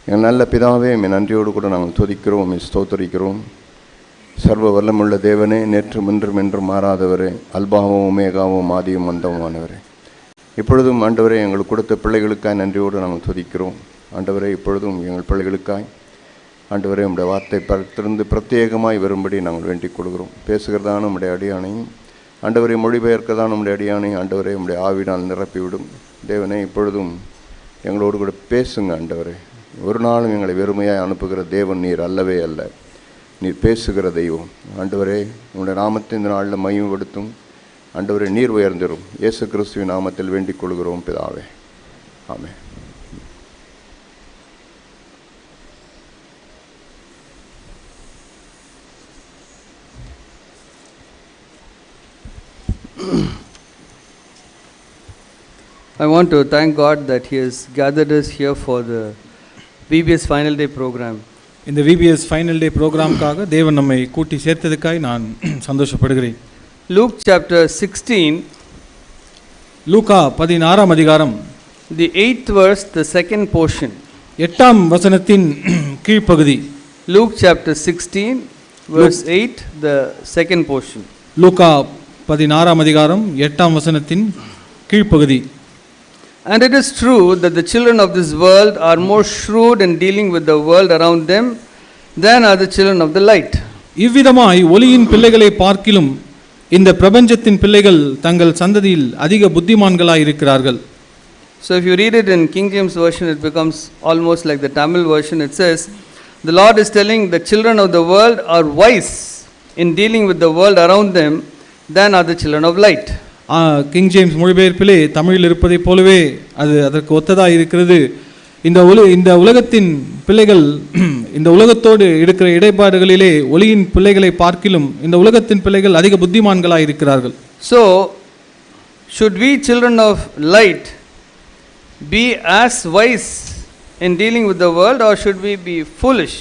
எங்கள் நல்ல பிதாவே, நன்றியோடு கூட நாங்கள் துதிக்கிறோம், ஸ்தோத்தரிக்கிறோம். சர்வ வல்லமுள்ள தேவனே, நேற்றும் இன்றும் என்றும் மாறாதவரே, அல்பாவும் உமேகாவும் ஆதியும் அந்தமானவரே, இப்பொழுதும் ஆண்டவரே எங்களுக்கு கொடுத்த பிள்ளைகளுக்காய் நன்றியோடு நாங்கள் துதிக்கிறோம். ஆண்டவரே, இப்பொழுதும் எங்கள் பிள்ளைகளுக்காய் ஆண்டவரே உம்முடைய வார்த்தை பரத்திலிருந்து பிரத்யேகமாய் வரும்படி நாங்கள் வேண்டிக் கொள்கிறோம். பேசுகிறதான உம்முடைய அடியானையும் ஆண்டவரை மொழிபெயர்க்கதான் உம்முடைய அடியானையும் ஆண்டவரே உம்முடைய ஆவினால் நிரப்பிவிடும். தேவனே, இப்பொழுதும் எங்களோடு கூட பேசுங்க ஆண்டவரே. ஒரு நாளும் எங்களை வெறுமையாக அனுப்புகிற தேவன் நீர் அல்லவே அல்ல. நீர் பேசுகிற தெய்வம். ஆண்டவரே, உங்களுடைய நாமத்தை இந்த நாளில் மகிமைப்படுத்தும். ஆண்டவரே, நீர் உயர்ந்திரும். இயேசு கிறிஸ்துவின் நாமத்தில் வேண்டிக் கொள்கிறோம் பிதாவே, ஆமென். I want to thank God that He has gathered us here for the VBS Final Day program. இந்த VBS Final Day ப்ரோக்ராமுக்காக தேவன் நம்மை கூட்டி சேர்த்ததுக்காய் நான் சந்தோஷப்படுகிறேன். Luke chapter 16, லூக்கா 16ஆம் அதிகாரம், the 8th verse, the second portion. 8ஆம் வசனத்தின் கீழ்ப்பகுதி. Luke chapter 16, verse 8, the second portion. லூக்கா 16ஆம் அதிகாரம் 8ஆம் வசனத்தின் கீழ்ப்பகுதி. And it is true that the children of this world are more shrewd in dealing with the world around them than are the children of the light. இவ்விதமாய் ஒளியின் பிள்ளைகளை பார்க்கிலும் இந்த பிரபஞ்சத்தின் பிள்ளைகள் தங்கள் சந்ததியில் அதிக புத்திமான்களாய் இருக்கிறார்கள். So if you read it in King James version, it becomes almost like the Tamil version. It says, the Lord is telling the children of the world are wise in dealing with the world around them than are the children of light. King James மொழிபெயர்ப்பிலே தமிழில் இருப்பதைப் போலவே அது அதற்கு ஒத்ததாக இருக்கிறது. இந்த உலகத்தின் பிள்ளைகள் இந்த உலகத்தோடு இருக்கிற இடைப்பாடுகளிலே ஒளியின் பிள்ளைகளை பார்க்கிலும் இந்த உலகத்தின் பிள்ளைகள் அதிக புத்திமான்களாக இருக்கிறார்கள். So should we children of light be as wise in dealing with the world, or should we be foolish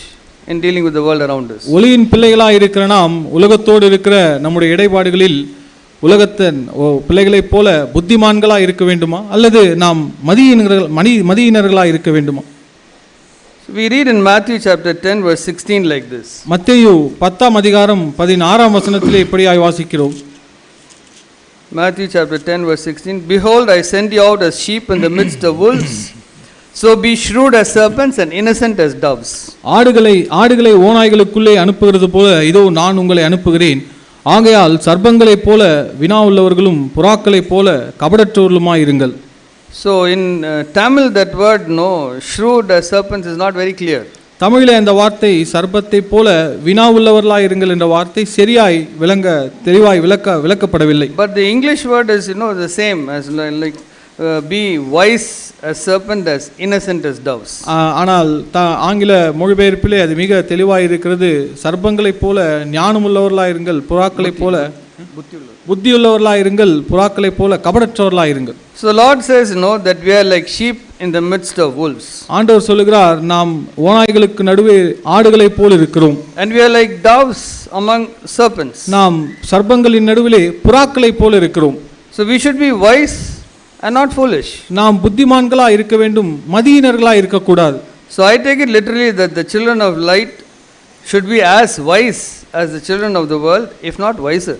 in dealing with the world around us? ஒளியின் பிள்ளைகளாக இருக்கிற நாம் உலகத்தோடு இருக்கிற நம்முடைய இடைப்பாடுகளில் உலகத்தின் பிள்ளைகளைப் போல புத்திமான்களாக இருக்க வேண்டுமா, அல்லது நாம் மதியினர்களாக இருக்க வேண்டுமா? We read in Matthew chapter 10 verse 16 like this. மத்தேயு 10ஆம் அதிகாரம் 16ஆம் வசனத்திலே இப்படியாய் வாசிக்கிறோம். Matthew chapter 10 verse 16, behold, I send you out as sheep in the midst of wolves, so be shrewd as serpents and innocent as doves. ஆடுகளை ஓநாய்களுக்குள்ளே அனுப்புகிறது போல இதோ நான் உங்களை அனுப்புகிறேன். ஆகையால் சர்ப்பங்களைப் போல வினா உள்ளவர்களும் புறாக்களைப் போல கபடற்றவர்களுமாய் இருங்கள். So in Tamil that word no, shrewd as serpents is not very clear. தமிழிலே அந்த வார்த்தை சர்ப்பத்தைப் போல வினா உள்ளவர்களாய் இருங்கள் என்ற வார்த்தை சரியாய் தெளிவாய் விளக்கப்படவில்லை. But the English word is the same as like be wise as serpent, as innocent as doves. ஆனால் ஆங்கில மொழிபெயர்ப்பிலே அது மிக தெளிவாய் இருக்கிறது. சர்ப்பங்களைப் போல ஞானமுள்ளவர்களாய் இருங்கள், புறாக்களைப் போல புத்தியுள்ளவர்களாய் இருங்கள், புறாக்களைப் போல கபடற்றவர்களாய் இருங்கள். So the Lord says that we are like sheep in the midst of wolves. ஆண்டவர் சொல்லுகிறார், நாம் ஓநாய்களுக்கு நடுவே ஆடுகளைப் போல இருக்கிறோம். And we are like doves among serpents. நாம் சர்ப்பங்களின் நடுவிலே புறாக்களைப் போல இருக்கிறோம். So we should be wise and not foolish. நாம் புத்திமான்களாக இருக்க வேண்டும், மதியினர்களாக இருக்கக்கூடாது. So I take it literally that the children of light should be as wise as the children of the world, if not wiser.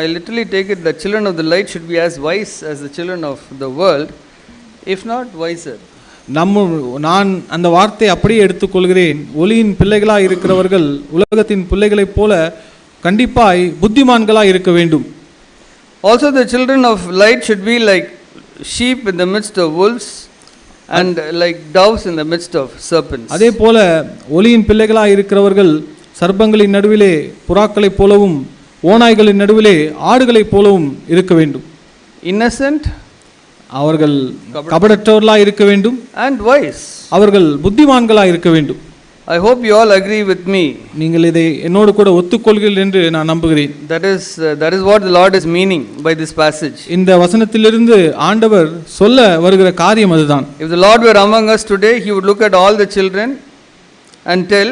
I literally take it that children of the light should be as wise as the children of the world, if not wiser. நான் அந்த வார்த்தை அப்படியே எடுத்துக்கொள்கிறேன். ஒளியின் பிள்ளைகளாக இருக்கிறவர்கள் உலகத்தின் பிள்ளைகளைப் போல கண்டிப்பாய் புத்திமான்களாக இருக்க வேண்டும். Also the children of light should be like sheep in the midst of wolves and like doves in the midst of serpents. அதே போல ஒளியின் பிள்ளைகளாக இருக்கிறவர்கள் சர்ப்பங்களின் நடுவிலே புறாக்களைப் போலவும் ஓநாய்களின் நடுவிலே ஆடுகளைப் போலவும் இருக்க வேண்டும். Innocent, அவர்கள் கபடற்றவர்களாக இருக்க வேண்டும். and wise, அவர்கள் புத்திமான்களாக இருக்க வேண்டும். I hope you all agree with me. நீங்கள் இதை என்னோடு கூட ஒத்துக்கொள்கிறீர்கள் என்று நான் நம்புகிறேன். That is what the Lord is meaning by this passage. இந்த வசனத்திலிருந்து ஆண்டவர் சொல்ல வருகிற காரியம் அதுதான். If the Lord were among us today, he would look at all the children and tell,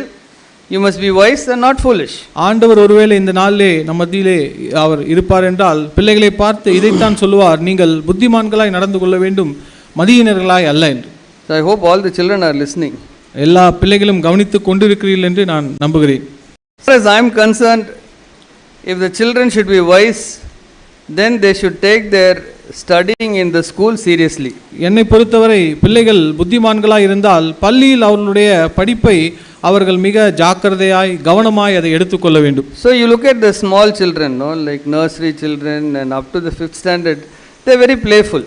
you must be wise and not foolish. ஆண்டவர் ஒருவேளை இந்த நாளிலே நம்ம மத்தியிலே அவர் இருப்பார் என்றால் பிள்ளைகளை பார்த்து இதைத்தான் சொல்லுவார், நீங்கள் புத்திமான்களாய் நடந்து கொள்ள வேண்டும், மதியினர்களாய் அல்ல என்று. So I hope all the children are listening. எல்லா பிள்ளைகளும் கவனித்துக் கொண்டிருக்கிறீர்கள் என்று நான் நம்புகிறேன். As far as I am concerned, if the children should be wise, then they should take their studying in the school seriously. என்னை பொறுத்தவரை பிள்ளைகள் புத்திமான்களாய் இருந்தால் பள்ளியில் அவர்களுடைய படிப்பை அவர்கள் மிக ஜாக்கிரதையாய் கவனமாய் அதை எடுத்துக்கொள்ள வேண்டும். So you look at the small children, no, like nursery children and up to the 5th standard, they are very playful.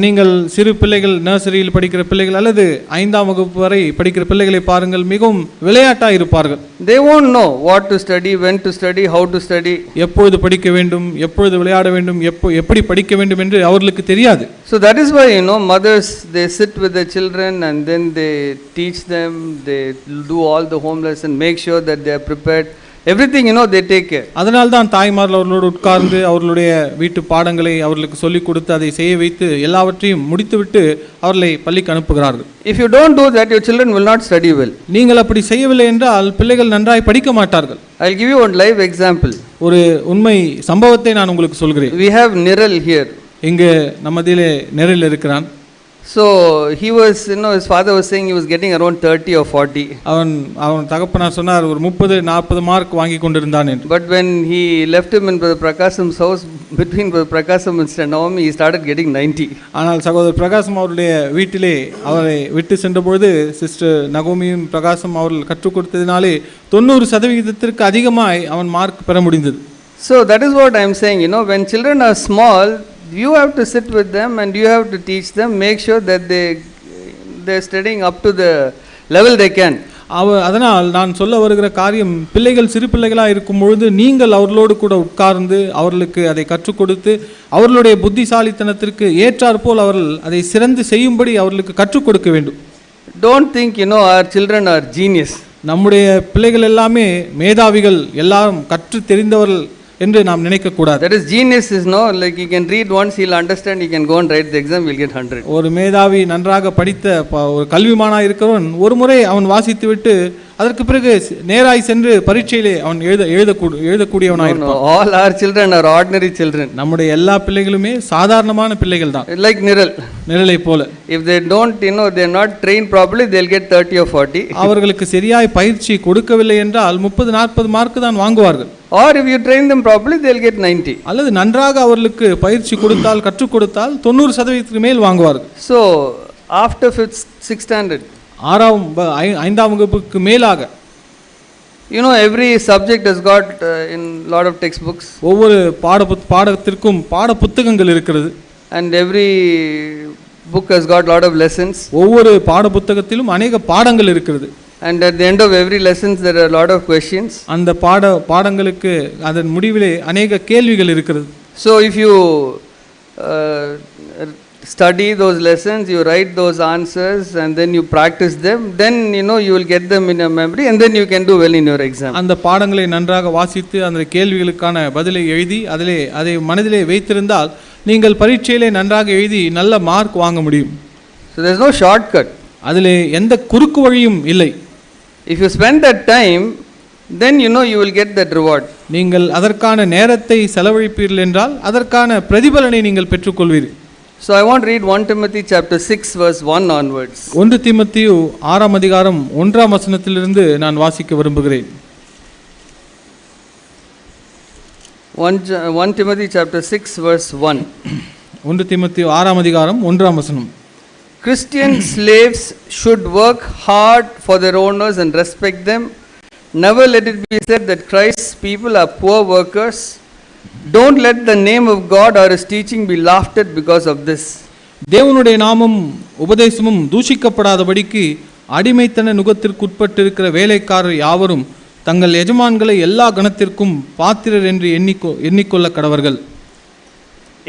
நீங்கள் சிறு பிள்ளைகள் நர்சரியில் படிக்கிற பிள்ளைகள் அல்லது 5ஆம் வகுப்பு வரை படிக்கிற பிள்ளைகளை பாருங்கள், மிகவும் விளையாட்டாக இருப்பார்கள். They won't know what to study, when to study, how to study. எப்பொழுது படிக்க வேண்டும், எப்பொழுது விளையாட வேண்டும், எப்படி படிக்க வேண்டும் என்று அவர்களுக்கு தெரியாது. So that is why, mothers, they sit with the children and then they teach them, they do all the home lesson, make sure that they are prepared. Everything, they take care. அதனால் தான் தாய்மார்கள் அவர்களோடு உட்கார்ந்து அவர்களுடைய வீட்டு பாடங்களை அவர்களுக்கு சொல்லிக் கொடுத்து அதை செய்ய வைத்து எல்லாவற்றையும் முடித்துவிட்டு அவர்களை பள்ளிக்கு அனுப்புகிறார்கள். If you don't do that, your children will not study well. நீங்கள் அப்படி செய்யவில்லை என்றால் பிள்ளைகள் நன்றாய் படிக்க மாட்டார்கள். I'll give you one live example. ஒரு உண்மை சம்பவத்தை நான் உங்களுக்கு சொல்கிறேன். We have Niral here. இங்கு நம்மதிலே நெரில் இருக்கிறான். So he was, his father was saying he was getting around 30 or 40. அவன் தகப்பனார் சொன்னார் ஒரு 30-40 மார்க் வாங்கி கொண்டிருந்தான் என்று. But when he left him in Brother Prakasam's house, between Brother Prakasam and Sister Naomi, he started getting 90. ஆனால் சகோதரர் பிரகாசம் அவருடைய வீட்டிலே அவரை விட்டு சென்றபொழுது சிஸ்டர் நகோமியும் பிரகாசம் அவர்கள் கற்றுக் கொடுத்ததினாலே 90% அதிகமாய் அவன் மார்க் பெற முடிந்தது. So that is what I am saying, when children are small, you have to sit with them and you have to teach them, make sure that they are studying up to the level they can. அதனால் நான் சொல்ல வருகிற காரியம், பிள்ளைகள் சிறு பிள்ளைகளாக இருக்கும் பொழுது நீங்கள் அவர்களோடு கூட உட்கார்ந்து அவர்களுக்கு அதை கற்றுக் கொடுத்து அவர்களுடைய புத்திசாலித்தனத்திற்கு ஏற்றாற்போல் அவர்கள் அதை சிறந்து செய்யும்படி அவர்களுக்கு கற்றுக் கொடுக்க வேண்டும். Don't think, our children are genius. நம்முடைய பிள்ளைகள் எல்லாமே மேதாவிகள், எல்லாரும் கற்று தெரிந்தவர்கள் என்று நாம் நினைக்க கூடாது. That is, genius is like he can read once, he'll understand, he can go and write the exam, he'll get 100. ஒரு மேதாவி நன்றாக படித்த ஒரு கல்விமானா இருக்கிறவன் ஒரு முறை அவன் வாசித்து விட்டு அதற்கு பிறகு நேராய் சென்று பரீட்சையிலே அவன் எழுதக்கூடியவனாக இருப்பான். All our children are ordinary children. நம்முடைய எல்லா பிள்ளைகளுமே சாதாரணமான பிள்ளைகள் தான். Like நிரலை போல. If they don't, they are not trained properly, they'll get 30 or 40. அவர்களுக்கு சரியாய் பயிற்சி கொடுக்கவில்லை என்றால் 30-40 மார்க் தான் வாங்குவார்கள். Or if you train them properly, they'll get 90. அல்லது நன்றாக அவர்களுக்கு பயிற்சி கொடுத்தால் கற்றுக் கொடுத்தால் 90% மேல் வாங்குவார்கள். So after 5th, 6th standard, 5ஆம் வகுப்புக்கு மேலாக, every subject has got in lot of textbooks. ஒவ்வொரு பாடத்திற்கும் பாட புத்தகங்கள் இருக்கிறது. And every book has got lot of lessons. ஒவ்வொரு பாட புத்தகத்திலும் अनेक பாடங்கள் இருக்கிறது. And at the end of every lessons there are a lot of questions. அந்த பாடங்களுக்கு அதன் முடிவிலே अनेक கேள்விகள் இருக்கிறது. So if you study those lessons, you write those answers and then you practice them, then you will get them in your memory and then you can do well in your exam. அந்த பாடங்களை நன்றாக வாசித்து அந்த கேள்விகளுக்கான பதிலை எழுதி அதை மனதிலே வைத்திருந்தால் நீங்கள் பரீட்சையிலே நன்றாக எழுதி நல்ல மார்க் வாங்க முடியும். So there is no shortcut. அதிலே எந்த குறுக்கு வழியும் இல்லை. If you spend that time, then you will get that reward. நீங்கள் அதற்கான நேரத்தை செலவழிப்பீர்கள் என்றால் அதற்கான பிரதிபலனை நீங்கள் பெற்றுக்கொள்வீர்கள். So I want to read 1 Timothy chapter 6 verse 1 onwards. 1 தீமோத்தேயு 6ஆம் அதிகாரம் 1ஆம் வசனத்திலிருந்து நான் வாசிக்க விரும்புகிறேன். 1 Timothy chapter 6 verse 1. 1 தீமோத்தேயு 6ஆம் அதிகாரம் 1ஆம் வசனம். Christian slaves should work hard for their owners and respect them. Never let it be said that Christ's people are poor workers. Don't let the name of God or his teaching be laughed at because of this. தேவனுடைய நாமம் உபதேசமும் தூஷிக்கப்படாதபடிக்கு அடிமைத்தன நுகத்திற்குட்பட்டிருக்கிற வேலைக்காரர் யாவரும் தங்கள் எஜமான்களை எல்லா கணத்திற்கும் பாத்திரர் என்று எண்ணிக்கொள்ள கடவர்கள்.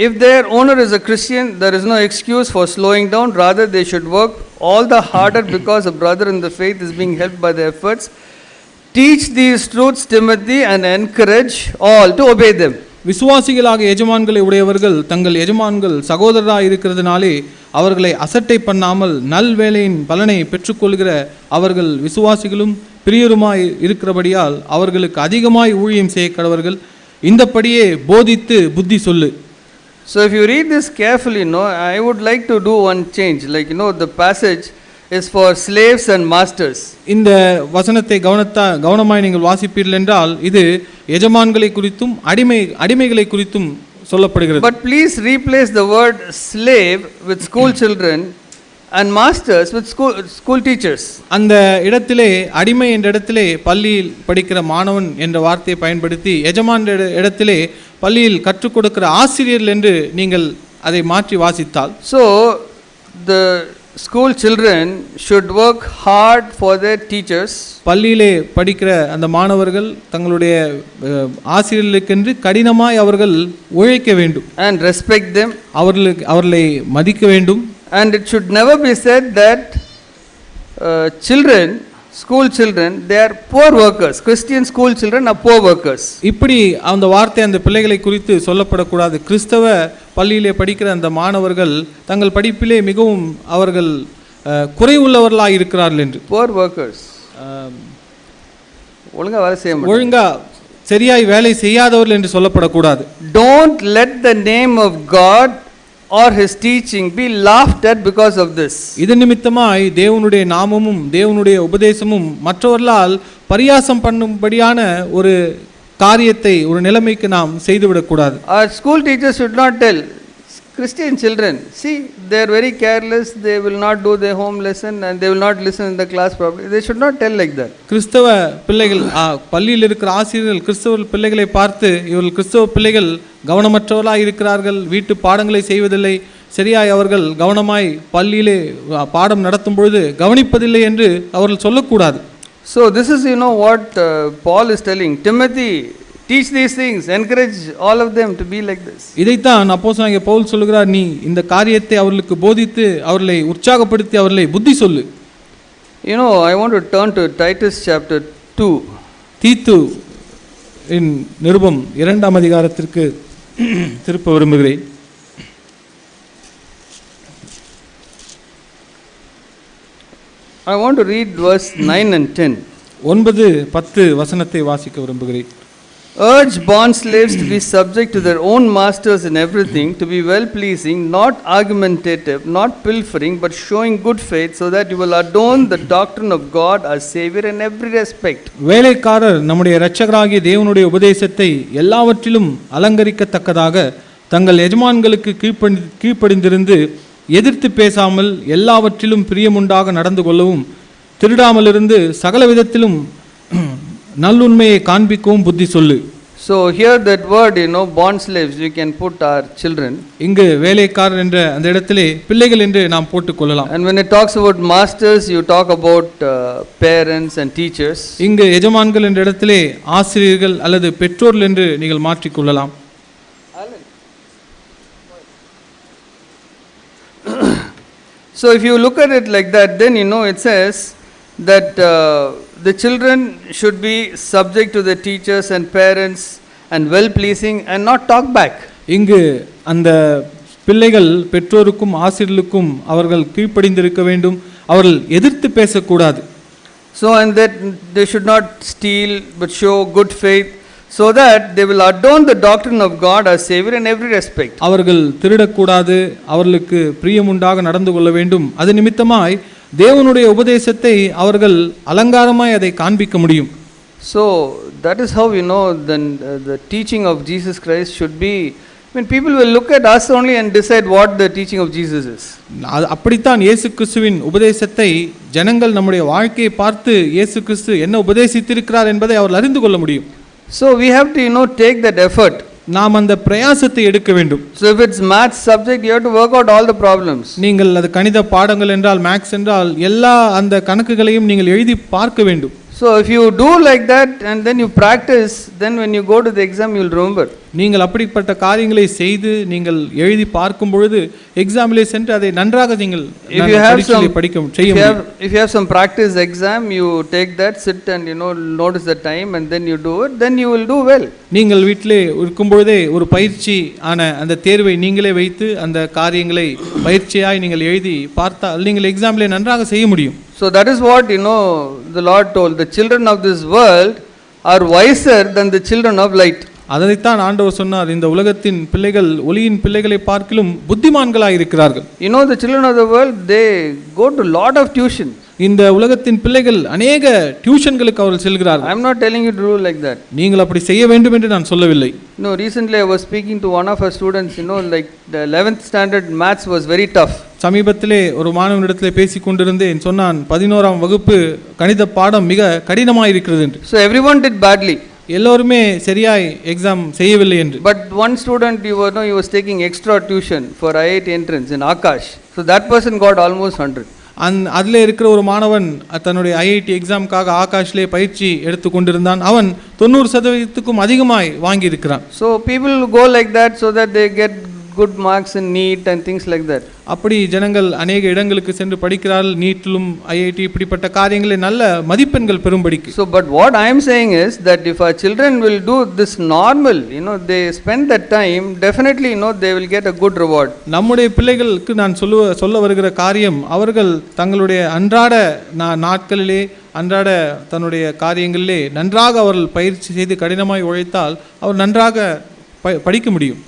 If their owner is a Christian, there is no excuse for slowing down. Rather, they should work all the harder because a brother in the faith is being helped by their efforts. Teach these truths, Timothy, and encourage all to obey them. விசுவாசிகளாக எஜமான்களை உடையவர்கள் தங்கள் எஜமான்கள் சகோதரராக இருக்கிறதுனாலே அவர்களை அசட்டை பண்ணாமல் நல் வேலையின் பலனை பெற்றுக்கொள்கிற அவர்கள் விசுவாசிகளும் பிரியருமாய் இருக்கிறபடியால் அவர்களுக்கு அதிகமாய் ஊழியம் செய்ய கடவர்கள். இந்தப்படியே போதித்து புத்தி சொல்லு. So if you read this carefully, I would like to do one change. Like, the passage is for slaves and masters. இந்த வசனத்தை கவனமாய் நீங்கள் வாசிப்பீர்கள் என்றால் இது எஜமான்களை குறித்தும் அடிமைகளை குறித்தும் சொல்லப்படுகிறது. But please replace the word slave with school children and masters with school teachers. அந்த இடத்திலே அடிமை என்ற இடத்திலே பள்ளியில் படிக்கிற மாணவன் என்ற வார்த்தையை பயன்படுத்தி எஜமான் இடத்திலே பள்ளியில் கற்றுக் கொடுக்கிற ஆசிரியர்கள் என்று நீங்கள் அதை மாற்றி வாசித்தால், so the school children should work hard for their teachers. பள்ளியிலே படிக்கிற அந்த மாணவர்கள் தங்களுடைய ஆசிரியர்களுக்கென்று கடினமாய் அவர்கள் உழைக்க வேண்டும் And respect them. அவர்களை மதிக்க வேண்டும். And it should never be said that school children, they are poor workers. Christian school children are poor workers. இப்படி அந்த வார்த்தை அந்த பிள்ளைகளை குறித்து சொல்லப்படக்கூடாது. கிறிஸ்தவ பள்ளியிலே படிக்கிற அந்த மாணவர்கள் தங்கள் படிப்பிலே மிகவும் அவர்கள் குறைவுள்ளவர்களாக இருக்கிறார்கள் என்று. Poor workers. ஒழுங்கா சரியாய் வேலை செய்யாதவர்கள் என்று சொல்லப்படக்கூடாது. Don't let the name of God or his teaching be laughed at because of this. இது நிமித்தமாய் தேவனுடைய நாமமும் தேவனுடைய உபதேசமும் மற்றவர்களால் பரியாசம் பண்ணும்படியான ஒரு காரியத்தை ஒரு நிலைமைக்கு நாம் செய்துவிடக் கூடாது. Our school teachers should not tell Christian children, see, they are very careless, they will not do their home lesson and they will not listen in the class properly. They should not tell like that. கிறிஸ்தவ பிள்ளைகள் பள்ளியில் இருக்கிற ஆசிரியர்கள் கிறிஸ்தவ பிள்ளைகளை பார்த்து இவர்கள் கிறிஸ்தவ பிள்ளைகள் கவனமற்றவர்களாக இருக்கிறார்கள், வீட்டு பாடங்களை செய்வதில்லை, சரியாய் அவர்கள் கவனமாய் பள்ளியிலே பாடம் நடத்தும் பொழுது கவனிப்பதில்லை என்று அவர்கள் சொல்லக்கூடாது. So this is what Paul is telling Timothy, teach these things, encourage all of them to be like this. இதைத்தான் அப்போஸ்தலனாகிய பவுல் சொல்கிறார், நீ இந்த காரியத்தை அவர்களுக்கு போதித்து அவர்களை உற்சாகப்படுத்தி அவர்களை புத்தி சொல்லு. I want to turn to Titus chapter 2. தீத்து இன் நிருபம் 2ஆம் அதிகாரத்திற்கு திருப்ப விரும்புகிறேன். I want to read verse 9 and 10. 9-10 வசனத்தை வாசிக்க விரும்புகிறேன். Urge bond slaves to be subject to their own masters in everything, to be well pleasing, not argumentative, not pilfering, but showing good faith, so that you will adorn the doctrine of God our Savior in every respect. வேலைக்காரர் நம்முடைய இரட்சகராகிய தேவனுடைய உபதேசத்தை எல்லாவற்றிலும் அலங்கரிக்கத்தக்கதாக தங்கள் எஜமான்களுக்கு கீழ்ப்படிந்திருந்து எதிர்த்து பேசாமல் எல்லாவற்றிலும் பிரியமுண்டாக நடந்து கொள்ளவும் திருடாமலிருந்து சகல விதத்திலும் நல்லுண்மையை காண்பிக்கவும் புத்தி சொல்லு. So here that word, bond slaves, you can put our children. இங்கு வேலைக்காரர் என்ற அந்த இடத்திலே பிள்ளைகள் என்று நாம் போட்டுக் கொள்ளலாம். And when it talks about masters, you talk about parents and teachers. இங்கு எஜமான்கள் என்ற இடத்திலே ஆசிரியர்கள் அல்லது பெற்றோர்கள் என்று நீங்கள் மாற்றிக் கொள்ளலாம். So if you look at it like that, then it says that the children should be subject to the teachers and parents and well pleasing and not talk back. இங்கு அந்த பிள்ளைகள் பெற்றோருக்கும் ஆசிரியர்களுக்கும் அவர்கள் கீழ்ப்படிந்திருக்க வேண்டும், அவர்கள் எதிர்த்து பேசக்கூடாது. So and that they should not steal but show good faith, so that they will adorn the doctrine of God as Savior in every respect. அவர்கள் திருடக்கூடாது, அவர்களுக்கு பிரியமுண்டாக நடந்து கொள்ள வேண்டும். அது நிமித்தமாய் தேவனுடைய உபதேசத்தை அவர்கள் அலங்காரமாய் அதை காண்பிக்க முடியும். So that is how then the teaching of Jesus Christ should be. People will look at us only and decide what the teaching of Jesus is. அப்படித்தான் இயேசு கிறிஸ்துவின் உபதேசத்தை ஜனங்கள் நம்முடைய வாழ்க்கையை பார்த்து இயேசு கிறிஸ்து என்ன உபதேசித்திருக்கிறார் என்பதை அவர்கள் அறிந்து கொள்ள முடியும். So we have to take that effort. நாம் அந்த பிரயாசத்தை எடுக்க வேண்டும். So if it's math subject, you have to work out all the problems. நீங்கள் அது கணித பாடங்கள் என்றால், மேக்ஸ் என்றால் எல்லா அந்த கணக்குகளையும் நீங்கள் எழுதி பார்க்க வேண்டும். So if you do like that and then you practice, then when you go to the exam you will remember. நீங்கள் அப்படிப்பட்ட காரியங்களை செய்து நீங்கள் எழுதி பார்க்கும் பொழுது எக்ஸாமிலே சென்று அதை நன்றாக நீங்கள் படிக்க செய்ய முடியும். If you have some practice exam, you take that, sit and notice the time and then you do it, then you will do well. நீங்கள் வீட்டிலே இருக்கும் பொழுதே ஒரு பயிற்சி ஆன அந்த தேர்வை நீங்களே வைத்து அந்த காரியங்களை பயிற்சியாய் நீங்கள் எழுதி பார்த்தால் நீங்கள் எக்ஸாமிலே நன்றாக செய்ய முடியும். So that is what the Lord told, the children of this world are wiser than the children of light. அதைத்தான் ஆண்டவர் சொன்னார், இந்த உலகத்தின் பிள்ளைகள் ஒளியின் பிள்ளைகளை பார்க்கிலும் புத்திமான்களாய் இருக்கிறார்கள். You know, the children of the world, they go to lot of tuition. இந்த உலகத்தின் பிள்ளைகள் அநேக டியூஷன்களுக்கு அவர்கள் செல்கிறார்கள். I am not telling you to do like that. நீங்கள் அப்படி செய்ய வேண்டும் என்று நான் சொல்லவில்லை. No, recently I was speaking to one of our students, you know, like the 11th standard maths was very tough. சமீபத்திலே ஒரு மாணவனிடத்திலே பேசிக் கொண்டிருந்தேன். சொன்னான், 11ஆம் வகுப்பு கணித பாடம் மிக கடினமாக இருக்கிறது என்று. So everyone did badly. எல்லோருமே சரியாய் எக்ஸாம் செய்யவில்லை என்று. But one student, he was taking extra tuition for IIT entrance in Akash. So that person got almost 100. அதில் இருக்கிற ஒரு மாணவன் தன்னுடைய ஐஐடி எக்ஸாமுக்காக ஆகாஷ்லே பயிற்சி எடுத்து கொண்டிருந்தான். அவன் 90% அதிகமாய் வாங்கியிருக்கிறான். So people go like that so that they get good marks in NEET and things like that. அப்படி ஜனங்கள் அநேக இடங்களுக்கு சென்று படிக்கிறார்கள். நீட்டிலும் ஐஐடி இப்படிப்பட்ட காரியங்களை நல்ல மதிப்பெண்கள் பெறும்படிக்கு. So but what I am saying is that if our children will do this normal, they spend that time, definitely they will get a good reward. நம்முடைய பிள்ளைகளுக்கு நான் சொல்ல வருகிற காரியம், அவர்கள் தங்களுடைய அன்றாட நாட்களிலே அன்றாட தன்னுடைய காரியங்களிலே நன்றாக அவர்கள் பயிற்சி செய்து கடினமாய் உழைத்தால் அவர் நன்றாக படிக்க முடியும்.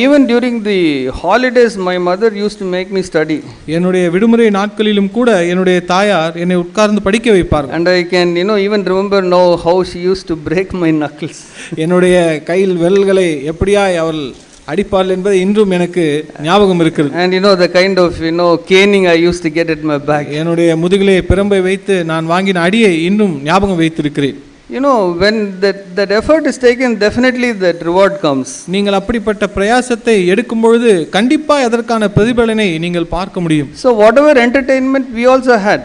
Even during the holidays my mother used to make me study. என்னுடைய விடுமுறை நாட்களிலும் கூட என்னுடைய தாயார் என்னை உட்கார்ந்து படிக்க வைப்பார்கள். And I can even remember now how she used to break my knuckles. என்னுடைய கையில் விரல்களை எப்படியாய் அவள் அடிப்பார்கள் என்பது இன்றும் எனக்கு ஞாபகம் இருக்கிறது. And the kind of caning I used to get at my back. என்னுடைய முதுகிலே பிரம்பை வைத்து நான் வாங்கின அடியை இன்னும் ஞாபகம் வைத்திருக்கிறேன். When that effort is taken, definitely that reward comes. நீங்கள் அப்படிப்பட்ட பிரயாசத்தை எடுக்கும் பொழுது கண்டிப்பா அதற்கான பிரதிபலனை நீங்கள் பார்க்க முடியும். So whatever entertainment we also had.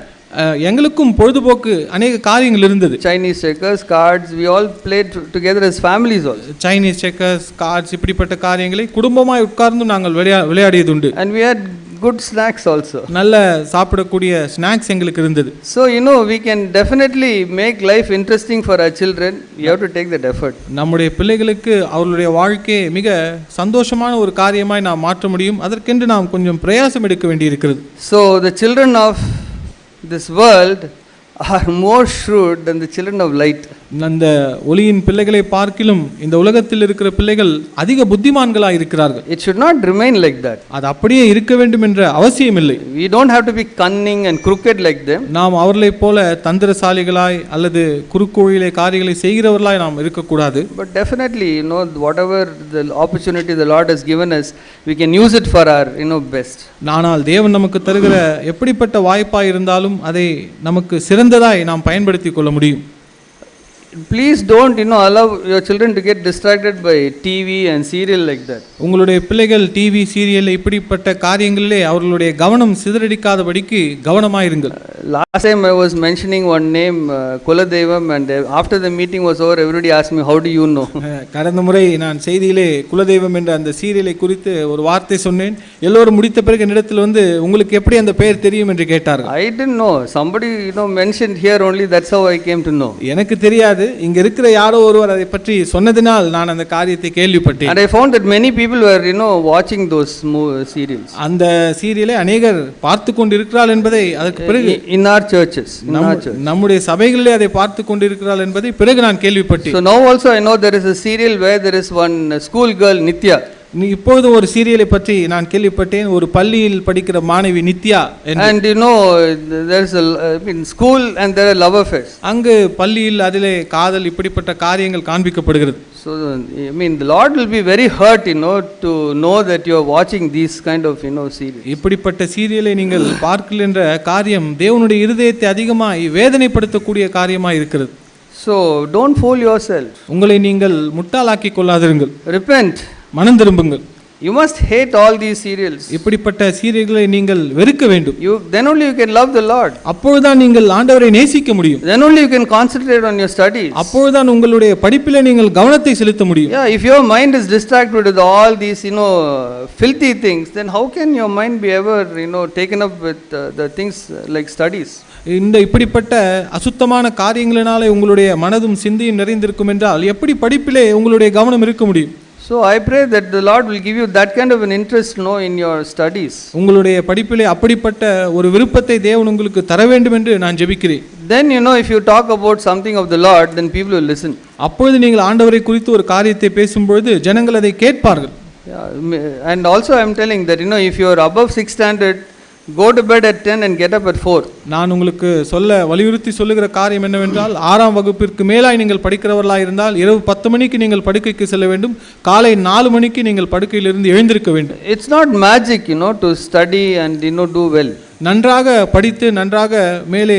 எங்களுக்கும் பொழுதுபோக்கு அநேக காரியங்கள் இருந்தது. Chinese checkers, cards, we all played together as families also. Chinese checkers, cards இப்படிப்பட்ட காரியங்களை குடும்பமாய் உட்கார்ந்து நாங்கள் விளையாடியது உண்டு. And we had good snacks also. நல்ல சாப்பிடக்கூடிய ஸ்நாக்ஸ் எங்களுக்கு இருந்தது. So we can definitely make life interesting for our children. You have to take that effort. நம்முடைய பிள்ளைகளுக்கு அவர்களுடைய வாழ்க்கையை மிக சந்தோஷமான ஒரு காரியமாய் நாம் மாற்ற முடியும். அதற்கென்று நாம் கொஞ்சம் பிரயாசம் எடுக்க வேண்டியிருக்கிறது. So the children of this world are more shrewd than the children of light. அந்த ஒளியின் பிள்ளைகளை பார்க்கிலும் இந்த உலகத்தில் இருக்கிற பிள்ளைகள் அதிக புத்திமான்களாக இருக்கிறார்கள். It should not remain like that. அது அப்படியே இருக்க வேண்டும் என்ற அவசியம் இல்லை. We don't have to be cunning and crooked like them. நாம் அவர்களைப் போல தந்திரசாலிகளாய் அல்லது குறுக்கோழிலே காரியங்களை செய்கிறவர்களாய் நாம் இருக்கக்கூடாது. But definitely whatever the opportunity the Lord has given us, we can use it for our best. ஆனால் தேவன் நமக்கு தருகிற எப்படிப்பட்ட வாய்ப்பாய் இருந்தாலும் அதை நமக்கு சிறந்ததாய் நாம் பயன்படுத்திக் கொள்ள முடியும். Please don't allow your children to get distracted by TV and serial like that. உங்களுடைய பிள்ளைகள் டிவி சீரியல் இப்படிப்பட்ட காரியங்களிலே அவர்களுடைய கவனம் சிதறடிக்காதபடிக்கு கவனமாயிருங்கள். Last time I was mentioning one name, Kuladevam, and after the meeting was over, everybody asked me, how do you know? கடந்த முறை நான் செய்தியிலே குலதெய்வம் என்ற அந்த சீரியலை குறித்து ஒரு வார்த்தை சொன்னேன். எல்லோரும் முடித்த பிறகு என்னிடத்தில் வந்து உங்களுக்கு எப்படி அந்த பெயர் தெரியும் என்று கேட்டார்கள். I didn't know. Somebody mentioned here only, that's how I came to know. எனக்கு தெரியாது, இங்க இருக்கிற யாரோ ஒருவர் அதை பற்றி சொன்னதினால் நான் அந்த காரியத்தை கேள்விப்பட்டேன். And I found that many people were watching those serials. அந்த சீரியலை அநேகர் பார்த்து கொண்டிருக்கிறார்கள் என்பதை அதற்கு பிறகு in our churches, நம்முடைய சபைகளிலே அதை பார்த்து கொண்டிருக்கிறார்கள் என்பதை பிறகு நான் கேள்விப்பட்டேன். So now also I know there is a serial where there is one school girl, Nitya. இப்பொழுது ஒரு சீரியலை பற்றி நான் கேள்விப்பட்டேன். ஒரு பள்ளியில் படிக்கிற மாணவி Nithya. And there is in school and there are love affairs. அங்கு பள்ளியில் அதிலே காதல் இப்படிப்பட்ட காரியங்கள் காண்பிக்கப்படுகிறது. So the Lord will be very hurt to know that you are watching these kind of serials. இப்படிப்பட்ட சீரியலை நீங்கள் பார்க்கின்ற காரியம் தேவனுடைய இருதயத்தை அதிகமாய் வேதனைப்படுத்தக்கூடிய காரியமாய் இருக்கிறது. So don't fool yourself. உங்களை நீங்கள் முட்டாளாக்கி கொள்ளாதிருங்கள். Repent. மனம் திரும்புங்கள். You must hate all these serials. இப்படிப்பட்ட சீரியல்களை நீங்கள் வெறுக்க வேண்டும். Then only you can love the Lord. அப்பொழுதுதான் நீங்கள் ஆண்டவரை நேசிக்க முடியும். Then only you can concentrate on your studies. அப்பொழுதுதான் உங்களுடைய படிப்பிலே நீங்கள் கவனத்தை செலுத்த முடியும். Yeah, if your mind is distracted with all these filthy things, then how can your mind be ever taken up with the things like studies? இந்த இப்படிப்பட்ட அசுத்தமான காரியங்களினாலே உங்களுடைய மனதும் சிந்தையும் நிறைந்திருக்கும் என்றால் எப்படி படிப்பிலே உங்களுடைய கவனம் இருக்க முடியும்? So I pray that the Lord will give you that kind of an interest in your studies. உங்களுடைய படிப்பிலே அப்படிப்பட்ட ஒரு விருப்பத்தை தேவன் உங்களுக்கு தர வேண்டும் என்று நான் ஜெபிக்கிறேன். then if you talk about something of the Lord, then people will listen. அப்பொழுது நீங்கள் ஆண்டவரை குறித்து ஒரு காரியத்தை பேசும்பொழுது ஜனங்கள் அதை கேட்பார்கள். Yeah, and also I am telling that if you are above 6 standard, go to bed at 10 and get up at 4. நான் உங்களுக்கு வலியுறுத்தி சொல்லுகிற காரியம் என்னவென்றால் 6ஆம் வகுப்பிற்கு மேலாய் நீங்கள் படிக்கிறவர்களாக இருந்தால் இரவு 10 மணிக்கு நீங்கள் படுக்கைக்கு செல்ல வேண்டும், காலை 4 மணிக்கு நீங்கள் படுக்கையிலிருந்து எழுந்திருக்க வேண்டும். It's not magic to study and do well. நன்றாக படித்து நன்றாக மேலே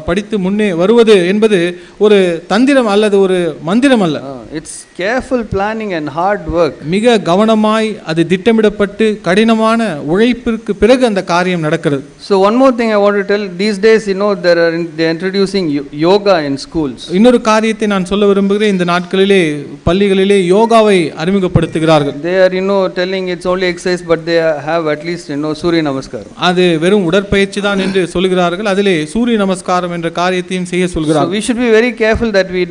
படித்து முன்னே வருவது என்பது ஒரு தந்திரம் அல்லது ஒரு மந்திரம் அல்ல. It's careful planning and hard work. மிக கவனமாய் அது திட்டமிடப்பட்டு கடினமான உழைப்பிற்கு பிறகு அந்த காரியம் நடக்கிறது. So one more thing I want to tell, these days they are introducing yoga in schools. இன்னொரு காரியத்தை நான் சொல்ல விரும்புகிறேன். இந்த நாட்களிலே பள்ளிகளிலே யோகாவை அறிமுகப்படுத்துகிறார்கள். They are telling it's only exercise, but they have at least Surya Namaskar. அது வெறும் உடற்பயிற்சி தான் என்று சொல்கிறார்கள். அதிலே சூரிய நமஸ்காரம் என்ற காரியத்தையும் செய்ய சொல்கிறார்கள். So we should be very careful that we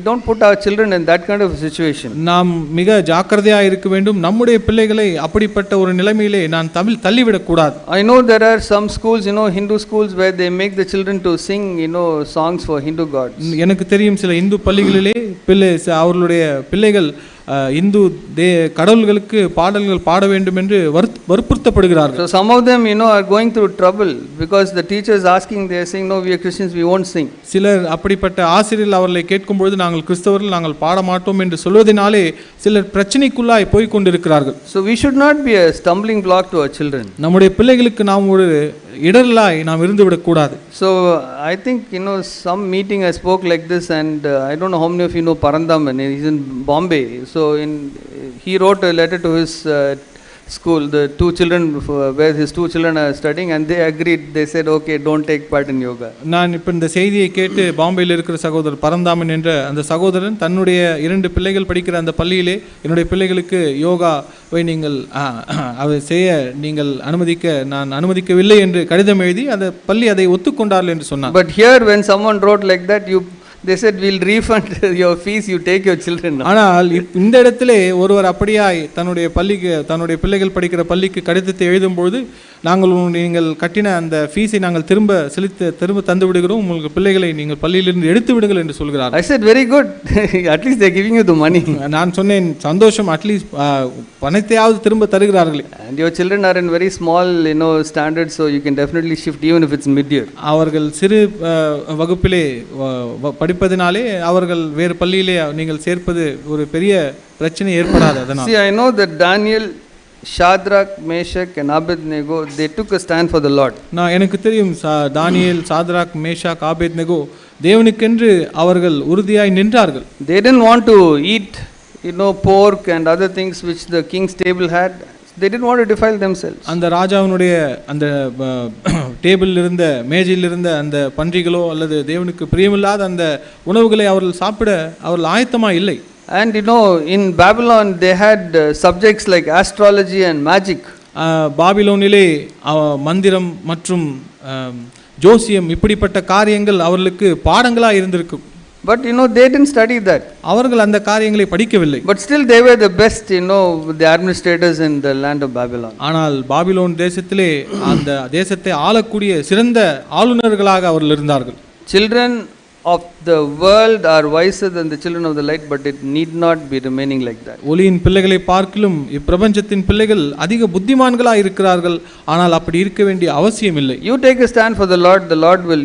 don't put our children in that kind of situation. நாம் மிக ஜாக்கிரதையாக இருக்க வேண்டும். நம்முடைய பிள்ளைகளை அப்படிப்பட்ட ஒரு நிலைமையிலே நான் தள்ளிவிடக் கூடாது. I know there are some schools, Hindu schools, where they make the children to sing, songs for Hindu gods. எனக்கு தெரியும் சில இந்து பள்ளிகளிலே அவர்களுடைய பிள்ளைகள் இந்து கடவுள்களுக்கு பாடல்கள் பாட வேண்டும் என்று வற்புறுத்தப்படுகிறார்கள். So some of them are going through trouble because the teacher is asking, they are saying no, we are Christians, we won't sing. சிலர் அப்படிப்பட்ட ஆசிரியர்கள் அவர்களை கேட்கும்போது நாங்கள் கிறிஸ்தவர்கள், நாங்கள் பாட மாட்டோம் என்று சொல்வதனாலே சிலர் பிரச்சனைக்குள்ளாய் போய் கொண்டிருக்கிறார்கள். So we should not be a stumbling block to our children. நம்முடைய பிள்ளைகளுக்கு நாம் ஒரு இடரலாய் நாம் இருந்து விடக்கூடாது. So I think some meeting I spoke like this, and I don't know how many of you know Parandaman. He's in Bombay. So he wrote a letter to his school, the 2 children where his 2 children are studying, and they agreed. They said, okay, don't take part in yoga. நான் இப்போ இந்த செய்தியை கேட்டு பாம்பேயில் இருக்கிற சகோதரர் பரந்தாமன் என்ற அந்த சகோதரன் தன்னுடைய 2 பிள்ளைகள் படிக்கிற அந்த பள்ளியிலே என்னுடைய பிள்ளைகளுக்கு யோகாவை நீங்கள் அதை செய்ய நீங்கள் நான் அனுமதிக்கவில்லை என்று கடிதம் எழுதி அந்த பள்ளி அதை ஒத்துக்கொண்டார்கள் என்று சொன்னார். But here when someone wrote like that, they said we'll refund your fees, you take your children now. ஆனால் இந்த இடத்திலே ஒருவர் அப்படியாய் தன்னுடைய பிள்ளைகள் படிக்கிற பள்ளிக்கு கடிதத்தை எழுதும்போது நீங்கள் கட்டின அந்த ஃபீஸை நாங்கள் திரும்ப தந்து விடுகிறோம், உங்களுக்கு பிள்ளைகளை நீங்கள் பள்ளியிலிருந்து எடுத்து விடுங்கள் என்று சொல்கிறார். I said very good. At least they are giving you the money. நான் சொன்னேன் சந்தோஷம், அட்லீஸ்ட் பணத்தையாவது திரும்ப தருகிறார்களே. And your children are in very small standards, so you can definitely shift even if it's mid year. அவர்கள் சிறு வகுப்பிலே படிப்பதினாலே அவர்கள் வேறு பள்ளியிலே நீங்கள் சேர்ப்பது ஒரு பெரிய பிரச்சனை ஏற்படாது. அதனால் See, I know that Daniel, Shadrach, Meshach and Abednego, they took a stand for the Lord. நான் எனக்கு தெரியும் தானியேல், சாத்ராக், மேஷாக், ஆபேத்நேகோ தேவனுக்கென்று அவர்கள் உறுதியாய் நின்றார்கள். They didn't want to eat pork and other things which the king's table had. They didn't want to defile themselves. அந்த ராஜாவினுடைய அந்த டேபிளில் இருந்த மேஜையில் இருந்த அந்த பன்றிகளோ அல்லது தேவனுக்கு பிரியமில்லாத அந்த உணவுகளை அவர்கள் சாப்பிட அவர்கள் ஆயத்தமா இல்லை. And in Babylon they had subjects like astrology and magic. பாபிலோனிலே மந்திரம் மற்றும் ஜோசியம் இப்படிப்பட்ட காரியங்கள் அவர்களுக்கு பாடங்களா இருந்திருக்கும். But they didn't study that. அவர்கள் அந்த காரியங்களை படிக்கவில்லை. But still they were the best the administrators in the land of Babylon. ஆனால் பாபிலோன் தேசத்திலே அந்த தேசத்தை ஆளக்கூடிய சிறந்த ஆளுநர்களாக அவர்கள் இருந்தார்கள். Children of the world are wiser than the children of the light, but it need not be remaining like that. ஒளியின் பிள்ளைகளை பார்க்கிலும் இப்பிரபஞ்சத்தின் பிள்ளைகள் அதிக புத்திமான்களாக இருக்கிறார்கள், ஆனால் அப்படி இருக்க வேண்டிய அவசியம் இல்லை. You take a stand for the Lord will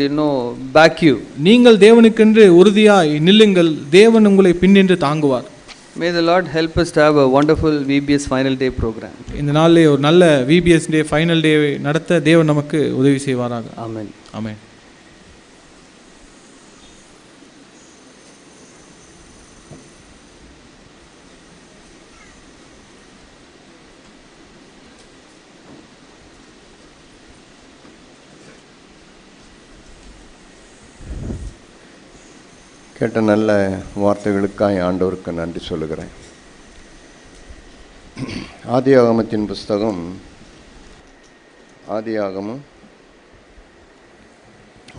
back you. நீங்கள் தேவனுக்கென்று உறுதியாய் நில்லுங்கள், தேவன் உங்களை பின்னின்று தாங்குவார். May the Lord help us to have a wonderful VBS final day program. இந்த நாளிலே ஒரு நல்ல VBS டே ஃபைனல் டே நடத்த தேவன் நமக்கு உதவி செய்வாராக. ஆமென். ஆமென். கேட்ட நல்ல வார்த்தைகளுக்காக ஆண்டவருக்கு நன்றி சொல்லுகிறேன். ஆதியாகமத்தின் புஸ்தகம், ஆதியாகமம்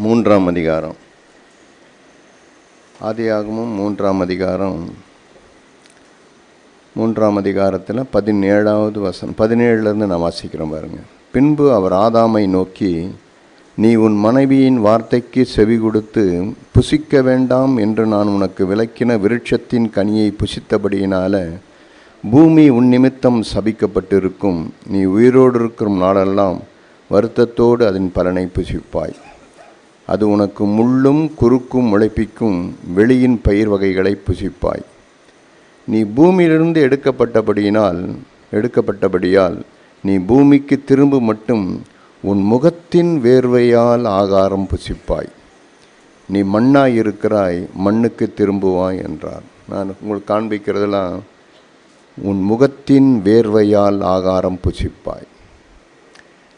3ஆம் அதிகாரம், ஆதியாகமம் 3ஆம் அதிகாரம், 3ஆம் அதிகாரத்தில் 17வது வசனம், 17லேருந்து நான் வாசிக்கிறேன் பாருங்க. பின்பு அவர் ஆதாமை நோக்கி, நீ உன் மனைவியின் வார்த்தைக்கு செவி கொடுத்து புசிக்க வேண்டாம் என்று நான் உனக்கு விலக்கின விருட்சத்தின் கனியை புசித்தபடியினால பூமி உன் நிமித்தம் சபிக்கப்பட்டிருக்கும். நீ உயிரோடு இருக்கும் நாளெல்லாம் வருத்தத்தோடு அதன் பலனை புசிப்பாய். அது உனக்கு முள்ளும் குறுக்கும் முளைப்பிக்கும் வெளியின் பயிர் வகைகளை புசிப்பாய். நீ பூமியிலிருந்து எடுக்கப்பட்டபடியால் நீ பூமிக்கு திரும்ப மட்டும் உன் முகத்தின் வேர்வையால் ஆகாரம் புசிப்பாய். நீ மண்ணாய் இருக்கிறாய், மண்ணுக்கு திரும்புவாய் என்றார். நான் உங்களுக்கு காண்பிக்கிறதெல்லாம் உன் முகத்தின் வேர்வையால் ஆகாரம் புசிப்பாய்.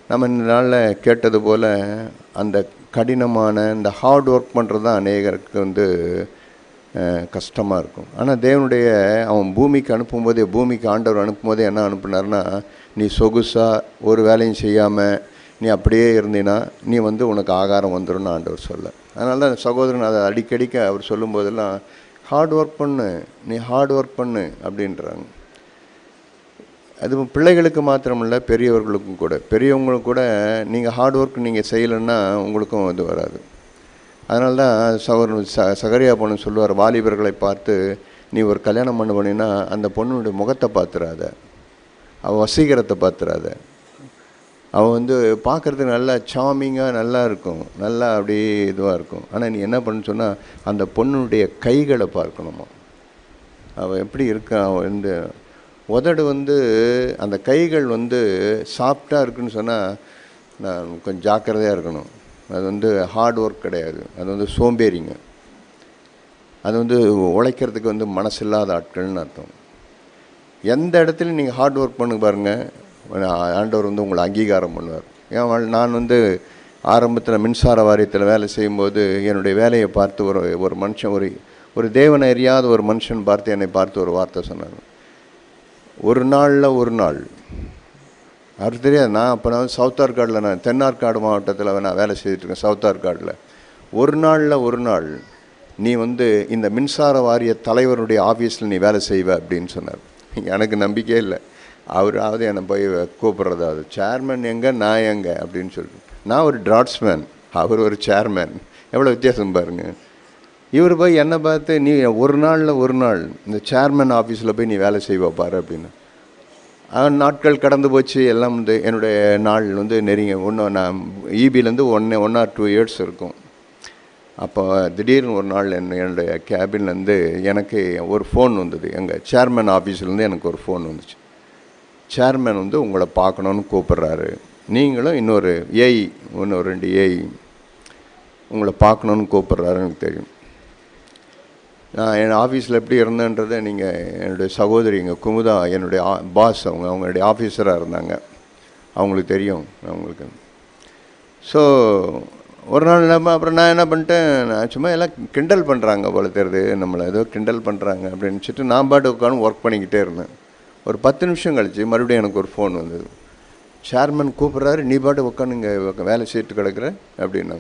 நம்ம இந்த நாளில் கேட்டது போல் அந்த கடினமான இந்த ஹார்ட் ஒர்க் பண்ணுறது தான் அநேகருக்கு கஷ்டமாக இருக்கும். ஆனால் தேவனுடைய அவன் பூமிக்கு அனுப்பும்போதே, பூமிக்கு ஆண்டவர் அனுப்பும்போதே என்ன அனுப்புனார்னா, நீ சொகுசாக ஒரு வேலையும் செய்யாமல் நீ அப்படியே இருந்தீன்னா நீ உனக்கு ஆகாரம் வந்துடும்னு ஆண்டவர் சொல்ல. அதனால தான் சகோதரன் அதை அடிக்கடிக்க அவர் சொல்லும்போதெல்லாம் ஹார்ட் ஒர்க் பண்ணு, நீ ஹார்ட் ஒர்க் பண்ணு அப்படின்றாங்க. அது பிள்ளைகளுக்கு மாத்திரமில்லை, பெரியவர்களுக்கும் கூட. பெரியவங்களுக்கும் கூட நீங்கள் ஹார்ட் ஒர்க் நீங்கள் செய்யலைன்னா உங்களுக்கும் வராது. அதனால தான் சகரியா பொண்ணு சொல்லுவார், வாலிபர்களை பார்த்து நீ ஒரு கல்யாணம் பண்ணினா அந்த பொண்ணுடைய முகத்தை பார்த்துறாத, அவள் வசீகரத்தை பார்த்துறாத. அவள் பார்க்குறதுக்கு நல்லா சாமிங்காக நல்லா இருக்கும், நல்லா அப்படியே இதுவாக இருக்கும். ஆனால் நீ என்ன பண்ணு சொன்னால் அந்த பொண்ணுடைய கைகளை பார்க்கணுமா, அவள் எப்படி இருக்கா. அவள் உதடு அந்த கைகள் சாஃப்டாக இருக்குன்னு சொன்னால் நான் கொஞ்சம் ஜாக்கிரதையாக இருக்கணும். அது ஹார்ட் ஒர்க் கிடையாது, அது சோம்பேறிங்க. அது உழைக்கிறதுக்கு மனசு இல்லாத ஆட்கள்னு அர்த்தம். எந்த இடத்துலையும் நீங்கள் ஹார்ட் ஒர்க் பண்ணு பாருங்கள், ஆண்டவர் உங்களை அங்கீகாரம் பண்ணுவார். ஏன் நான் ஆரம்பத்தில் மின்சார வாரியத்தில் வேலை செய்யும்போது என்னுடைய வேலையை பார்த்து ஒரு மனுஷன், ஒரு தேவனை அறியாத ஒரு மனுஷன் பார்த்து என்னை பார்த்து ஒரு வார்த்தை சொன்னார். ஒரு நாள் அவருக்கு தெரியாது. நான் அப்போ சவுத் ஆர்காடில், நான் தென்னார்காடு மாவட்டத்தில் நான் வேலை செய்துட்ருக்கேன். சவுத் ஆர்காடில் ஒரு நாள் நீ இந்த மின்சார வாரிய தலைவருடைய ஆஃபீஸில் நீ வேலை செய்வ அப்படின்னு சொன்னார். எனக்கு நம்பிக்கையே இல்லை. அவராவது என்னை போய் கூப்பிட்றதாவது, சேர்மன் எங்கே நான் எங்கே அப்படின்னு சொல்லிட்டு. நான் ஒரு டிராட்ஸ்மேன், அவர் ஒரு சேர்மேன், எவ்வளோ வித்தியாசம் பாருங்கள். இவர் போய் என்னை பார்த்து நீ ஒரு நாள் இந்த சேர்மன் ஆஃபீஸில் போய் நீ வேலை செய்வா பாரு அப்படின்னு. நாட்கள் கடந்து போச்சு. எல்லாம் என்னுடைய நாள் நெருங்க நான் ஈபிலேருந்து 1 or 2 years இருக்கும். அப்போ திடீர்னு ஒரு நாள் என்னுடைய கேபின்லேருந்து எனக்கு ஒரு ஃபோன் வந்தது. எங்கள் சேர்மன் ஆஃபீஸ்லேருந்து எனக்கு ஒரு ஃபோன் வந்துச்சு. சேர்மன் உங்களை பார்க்கணுன்னு கூப்பிட்றாரு, நீங்களும் இன்னொரு 2 ஏஐ உங்களை பார்க்கணுன்னு கூப்பிட்றாரு. எனக்கு தெரியும். நான் என் ஆஃபீஸில் எப்படி இருந்தேன்றதை நீங்கள் என்னுடைய சகோதரி எங்கள் குமுதா, என்னுடைய பாஸ், அவங்களுடைய ஆஃபீஸராக இருந்தாங்க, அவங்களுக்கு தெரியும் அவங்களுக்கு. ஸோ ஒரு நாள் அப்புறம் நான் என்ன பண்ணிட்டேன், நான் சும்மா எல்லாம் கிண்டல் பண்ணுறாங்க போல தெரியுது, நம்மளை ஏதோ கிண்டல் பண்ணுறாங்க அப்படின்னு சொல்லிட்டு நான் பாட்டு உட்காந்து ஒர்க் பண்ணிக்கிட்டே இருந்தேன். ஒரு 10 நிமிஷம் கழிச்சு மறுபடியும் எனக்கு ஒரு ஃபோன் வந்தது. சேர்மன் கூப்பிட்றாரு, நீ பாட்டு உட்காந்து இங்கே வேலை செய்துட்டு கிடக்குற அப்படின்னா.